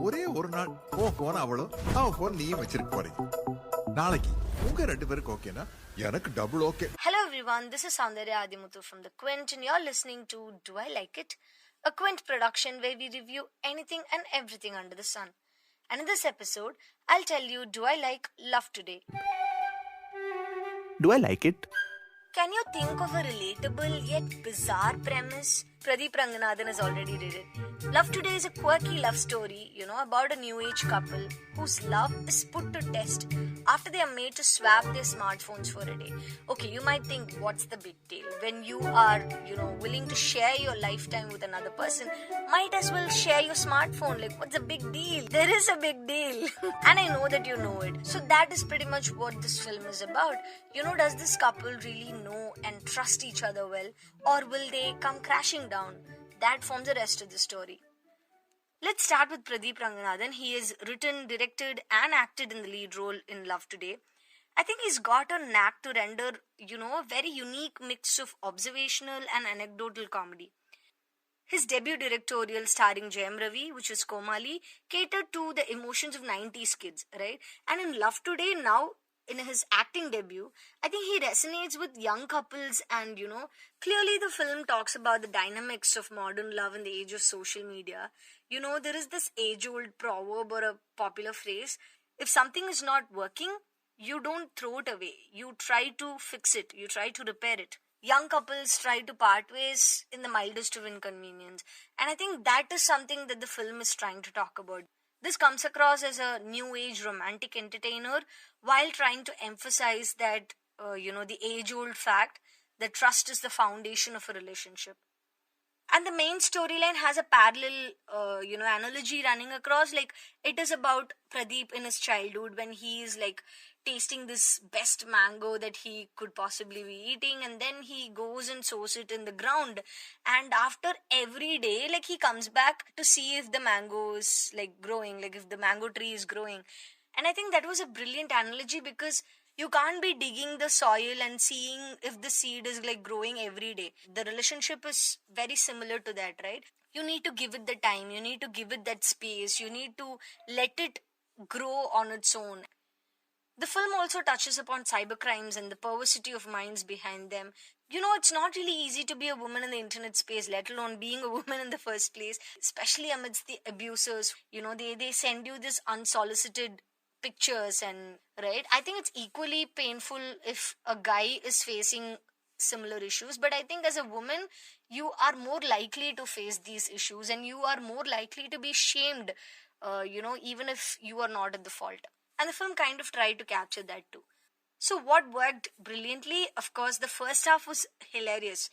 ஒரே ஒரு நாள் உன் போன் அவளும் அவன் போன் நீயும் வச்சிருக்க போறீங்க. நாளைக்கு உங்க 2 பேருக்கு ஓகேனா எனக்கு double okay. Hello everyone, this is Soundarya Athimuthu from the Quint and you're listening to Do I Like It? A Quint production where we review anything and everything under the sun. And in this episode, I'll tell you, do I like Love Today? Do I like it? Can you think of a relatable yet bizarre premise? Pradeep Ranganathan has already read it. Love Today is a quirky love story, about a new age couple whose love is put to test after they are made to swap their smartphones for a day. Okay, you might think, what's the big deal? When you are, willing to share your lifetime with another person, might as well share your smartphone. Like, what's the big deal? There is a big deal. And I know that you know it. So that is pretty much what this film is about. Does this couple really know and trust each other well? Or will they come crashing down? That forms the rest of the story. Let's start with Pradeep Ranganathan. He has written, directed and acted in the lead role in Love Today. I think he's got a knack to render, a very unique mix of observational and anecdotal comedy. His debut directorial starring Jayam Ravi, which is Komali, catered to the emotions of 90s kids, right? And in Love Today now, in his acting debut, I think he resonates with young couples and, clearly the film talks about the dynamics of modern love in the age of social media. There is this age-old proverb or a popular phrase, if something is not working, you don't throw it away. You try to fix it. You try to repair it. Young couples try to part ways in the mildest of inconvenience. And I think that is something that the film is trying to talk about. This comes across as a new age romantic entertainer while trying to emphasize that, the age-old fact that trust is the foundation of a relationship. And the main storyline has a parallel, analogy running across. Like, it is about Pradeep in his childhood when he is like tasting this best mango that he could possibly be eating, and then he goes and sows it in the ground, and after every day, like, he comes back to see if the mango is like growing, like if the mango tree is growing. And I think that was a brilliant analogy because you can't be digging the soil and seeing if the seed is like growing every day. The relationship is very similar to that, right? You need to give it the time, you need to give it that space, you need to let it grow on its own. The film also touches upon cybercrimes and the perversity of minds behind them. It's not really easy to be a woman in the internet space, let alone being a woman in the first place, especially amidst the abusers. They send you this unsolicited pictures, and right, I think it's equally painful if a guy is facing similar issues, but I think as a woman you are more likely to face these issues and you are more likely to be shamed, even if you are not at the fault. And the film kind of tried to capture that too. So what worked brilliantly, of course, the first half was hilarious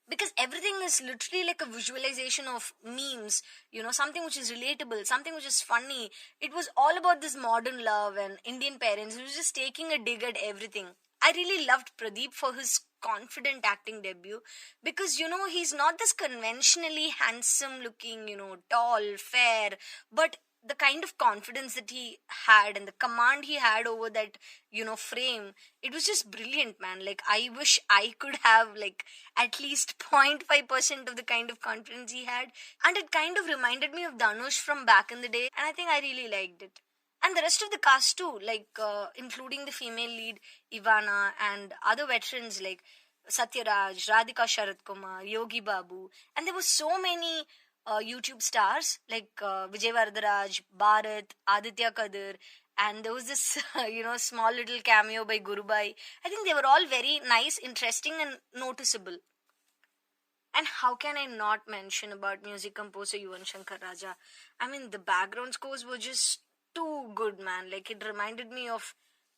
because everything is literally like a visualization of memes, something which is relatable, something which is funny. It was all about this modern love and Indian parents. It was just taking a dig at everything. I really loved Pradeep for his confident acting debut because, he's not this conventionally handsome looking, tall, fair, but the kind of confidence that he had and the command he had over that, frame, it was just brilliant, man. Like, I wish I could have like at least 0.5% of the kind of confidence he had. And it kind of reminded me of Dhanush from back in the day. And I think I really liked it. And the rest of the cast too, like including the female lead, Ivana, and other veterans like Satyaraj, Radhika Sharat Kumar, Yogi Babu. And there were so many YouTube stars like Vijay Varadaraj, Bharat, Aditya Kadir, and there was this small little cameo by Gurubai. I think they were all very nice, interesting and noticeable. And how can I not mention about music composer Yuvan Shankar Raja? I mean, the background scores were just too good, man. Like, it reminded me of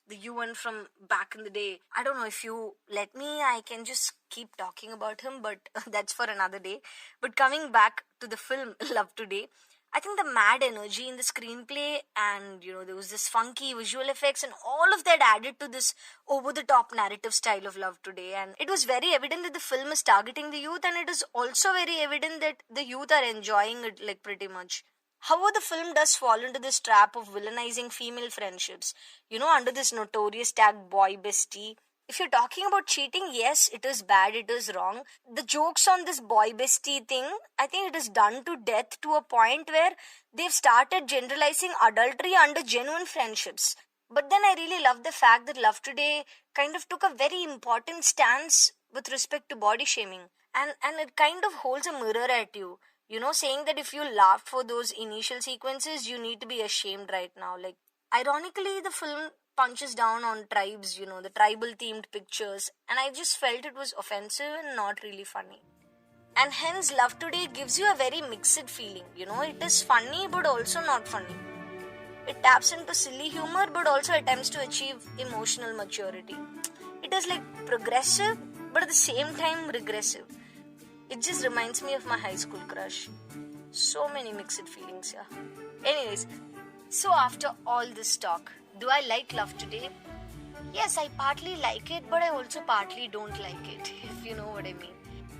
the Yuvan from back in the day. I don't know, if you let me, I can just keep talking about him, but that's for another day. But coming back to the film Love Today, I think the mad energy in the screenplay and, there was this funky visual effects and all of that added to this over-the-top narrative style of Love Today. And it was very evident that the film is targeting the youth, and it is also very evident that the youth are enjoying it, like, pretty much. However, the film does fall into this trap of villainizing female friendships, under this notorious tag boy bestie. If you're talking about cheating, yes, it is bad, it is wrong. The jokes on this boy bestie thing, I think it is done to death to a point where they've started generalizing adultery under genuine friendships. But then I really love the fact that Love Today kind of took a very important stance with respect to body shaming. And it kind of holds a mirror at you. You know, saying that if you laughed for those initial sequences, you need to be ashamed right now. Like, ironically, the film punches down on tribes, the tribal themed pictures, and I just felt it was offensive and not really funny. And hence, Love Today gives you a very mixed feeling. It is funny but also not funny. It taps into silly humor but also attempts to achieve emotional maturity. It is like progressive but at the same time regressive. It just reminds me of my high school crush. So many mixed feelings, yeah. Anyways, so after all this talk, do I like Love Today? Yes, I partly like it, but I also partly don't like it, if you know what I mean.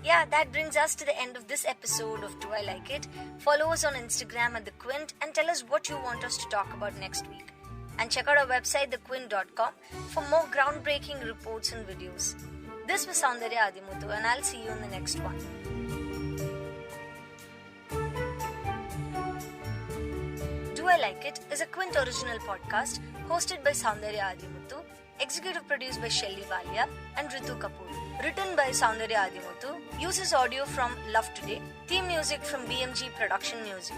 Yeah, that brings us to the end of this episode of Do I Like It? Follow us on Instagram at The Quint and tell us what you want us to talk about next week. And check out our website, thequint.com, for more groundbreaking reports and videos. This was Soundarya Athimuthu, and I'll see you in the next one. Do I Like It is a Quint original podcast hosted by Soundarya Athimuthu, executive produced by Shelly Walia and Ritu Kapoor. Written by Soundarya Athimuthu, uses audio from Love Today, theme music from BMG Production Music.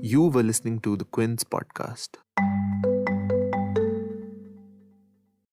You were listening to the Quint's podcast.